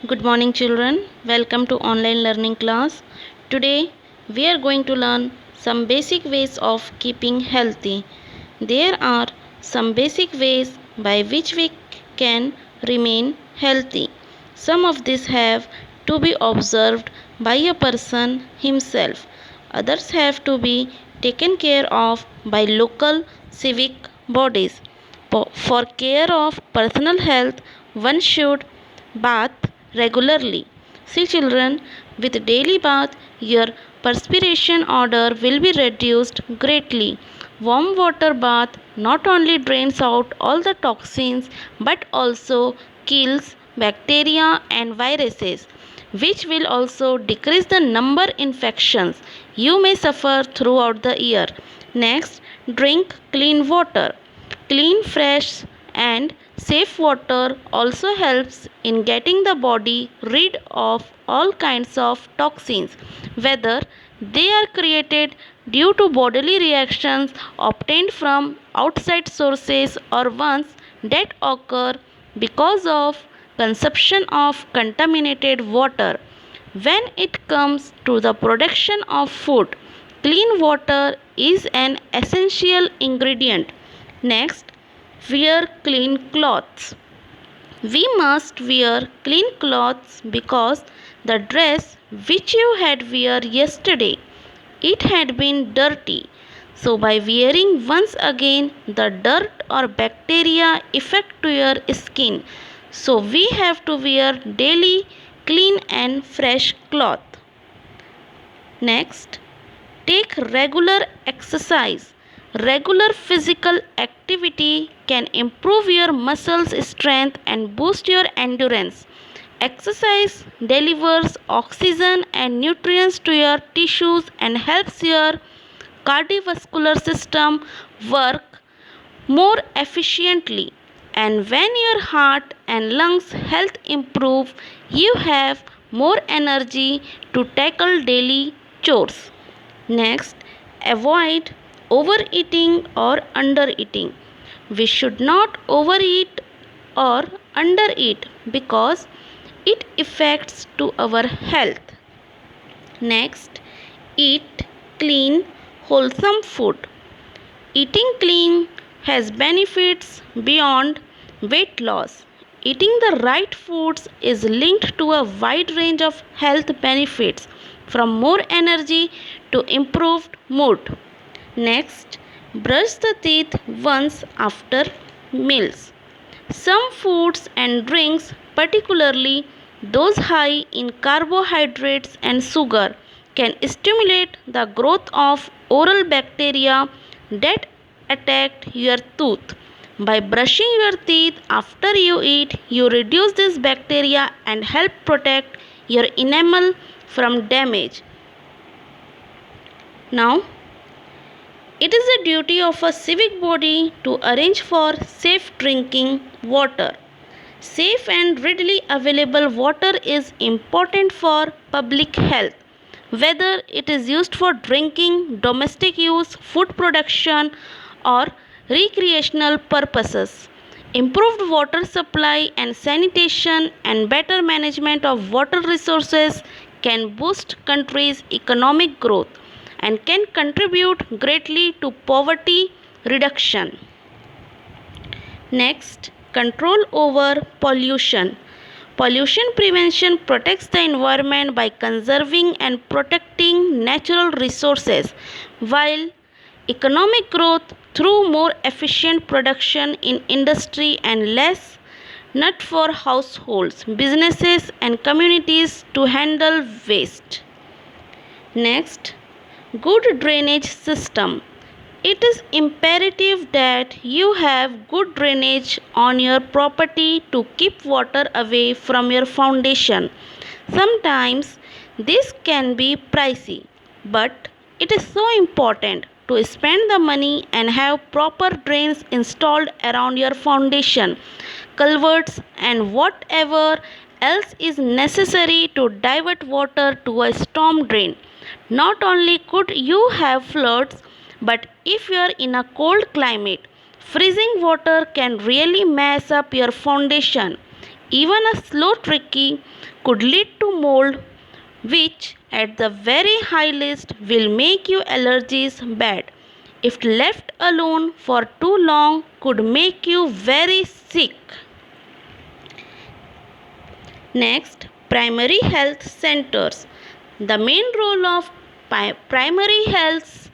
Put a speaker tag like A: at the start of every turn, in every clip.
A: Good morning, children. Welcome to online learning class. Today we are going to learn some basic ways of keeping healthy. There are some basic ways by which we can remain healthy. Some of these have to be observed by a person himself. Others have to be taken care of by local civic bodies. For care of personal health, one should bath regularly. See, children, with daily bath, your perspiration order will be reduced greatly. Warm water bath not only drains out all the toxins but also kills bacteria and viruses, which will also decrease the number infections you may suffer throughout the year. Next, drink clean water. Clean, fresh, and safe water also helps in getting the body rid of all kinds of toxins, whether they are created due to bodily reactions obtained from outside sources or ones that occur because of consumption of contaminated water. When it comes to the production of food, clean water is an essential ingredient. Next, wear clean clothes. We must wear clean clothes because the dress which you had wear yesterday, it had been dirty. So by wearing once again, the dirt or bacteria affect to your skin. So we have to wear daily clean and fresh cloth. Next, take regular exercise. Regular physical activity can improve your muscles strength and boost your endurance. Exercise delivers oxygen and nutrients to your tissues and helps your cardiovascular system work more efficiently. And when your heart and lungs health improve, you have more energy to tackle daily chores. Next, avoid overeating or undereating. We should not overeat or undereat because it affects to our health. Next, eat clean, wholesome food. Eating clean has benefits beyond weight loss. Eating the right foods is linked to a wide range of health benefits from more energy to improved mood. Next, brush the teeth once after meals. Some foods and drinks, particularly those high in carbohydrates and sugar, can stimulate the growth of oral bacteria that attack your tooth. By brushing your teeth after you eat, you reduce this bacteria and help protect your enamel from damage. Now, it is the duty of a civic body to arrange for safe drinking water. Safe and readily available water is important for public health, whether it is used for drinking, domestic use, food production, or recreational purposes. Improved water supply and sanitation and better management of water resources can boost countries' economic growth and can contribute greatly to poverty reduction. Next, control over pollution. Pollution prevention protects the environment by conserving and protecting natural resources, while economic growth through more efficient production in industry and less not for households, businesses, and communities to handle waste. Next, good drainage system. It is imperative that you have good drainage on your property to keep water away from your foundation. Sometimes this can be pricey, but it is so important to spend the money and have proper drains installed around your foundation, culverts, and whatever else is necessary to divert water to a storm drain. Not only could you have floods, but if you are in a cold climate, freezing water can really mess up your foundation. Even a slow tricky could lead to mold, which at the very high list will make your allergies bad. If left alone for too long could make you very sick. Next, primary health centers. The main role of primary health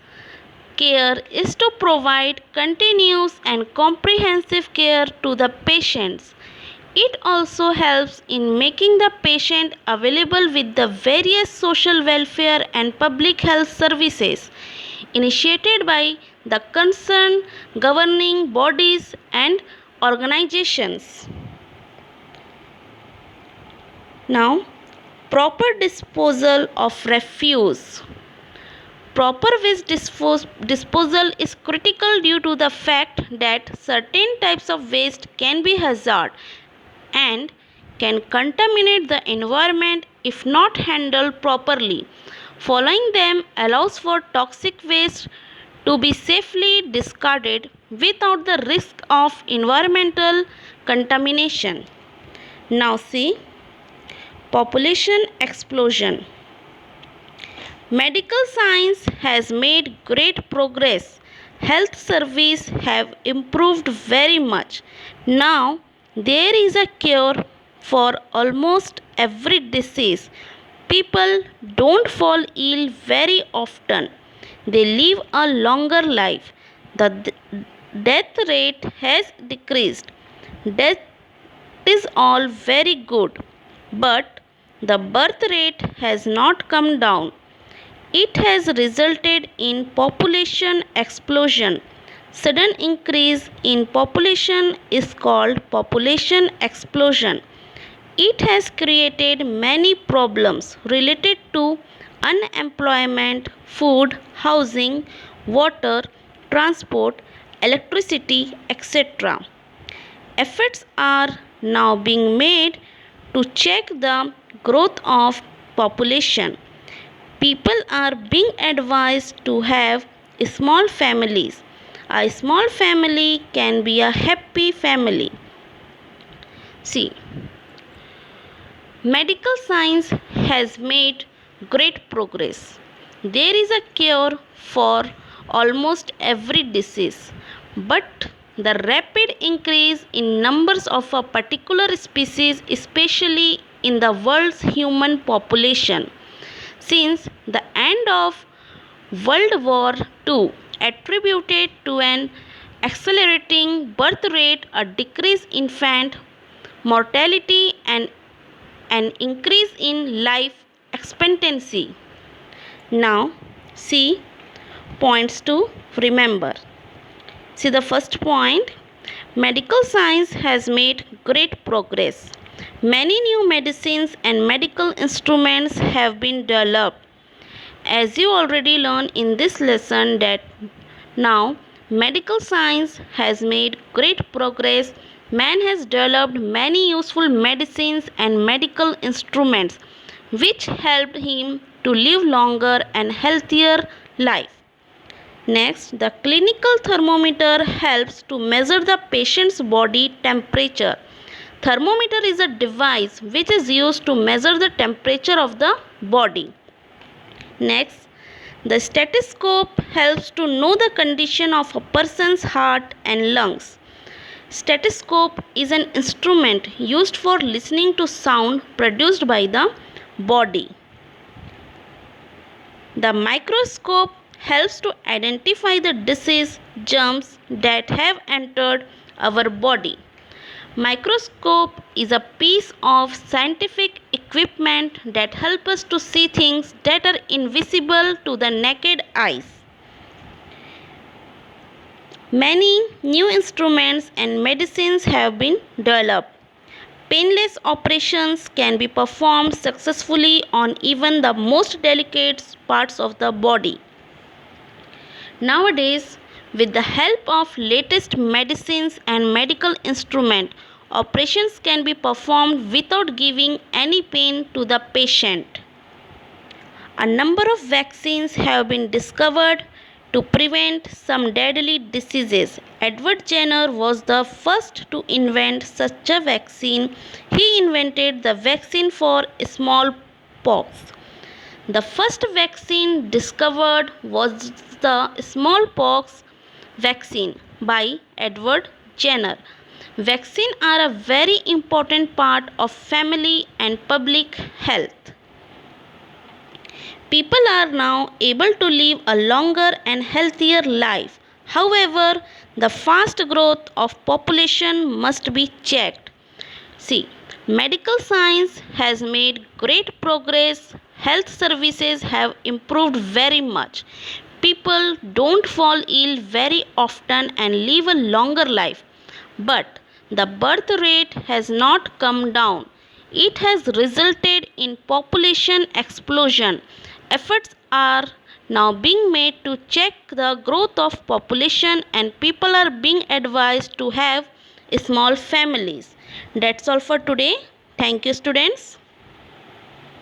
A: care is to provide continuous and comprehensive care to the patients. It also helps in making the patient available with the various social welfare and public health services initiated by the concerned governing bodies and organizations. Now, proper disposal of refuse. Proper waste disposal is critical due to the fact that certain types of waste can be hazard and can contaminate the environment if not handled properly. Following them allows for toxic waste to be safely discarded without the risk of environmental contamination. Now see, population explosion. Medical science has made great progress. Health services have improved very much. Now there is a cure for almost every disease. People don't fall ill very often. They live a longer life. The death rate has decreased. Death is all very good, but the birth rate has not come down. It has resulted in population explosion. Sudden increase in population is called population explosion. It has created many problems related to unemployment, food, housing, water, transport, electricity, etc. Efforts are now being made to check the growth of population. People are being advised to have small families. A small family can be a happy family. See, medical science has made great progress. There is a cure for almost every disease, but the rapid increase in numbers of a particular species, especially in the world's human population, since the end of World War II, attributed to an accelerating birth rate, a decrease in infant mortality, and an increase in life expectancy. Now, see points to remember. See the first point, medical science has made great progress. Many new medicines and medical instruments have been developed. As you already learned in this lesson that now medical science has made great progress. Man has developed many useful medicines and medical instruments which helped him to live longer and healthier life. Next, the clinical thermometer helps to measure the patient's body temperature. Thermometer is a device which is used to measure the temperature of the body. Next, the stethoscope helps to know the condition of a person's heart and lungs. Stethoscope is an instrument used for listening to sound produced by the body. The microscope helps to identify the disease germs that have entered our body. Microscope is a piece of scientific equipment that helps us to see things that are invisible to the naked eyes. Many new instruments and medicines have been developed. Painless operations can be performed successfully on even the most delicate parts of the body. Nowadays, with the help of latest medicines and medical instruments, operations can be performed without giving any pain to the patient. A number of vaccines have been discovered to prevent some deadly diseases. Edward Jenner was the first to invent such a vaccine. He invented the vaccine for smallpox. The first vaccine discovered was the smallpox vaccine by Edward Jenner. Vaccines are a very important part of family and public health. People are now able to live a longer and healthier life. However, the fast growth of population must be checked. See, medical science has made great progress. Health services have improved very much. People don't fall ill very often and live a longer life. But the birth rate has not come down. It has resulted in population explosion. Efforts are now being made to check the growth of population and people are being advised to have small families. That's all for today. Thank you, students.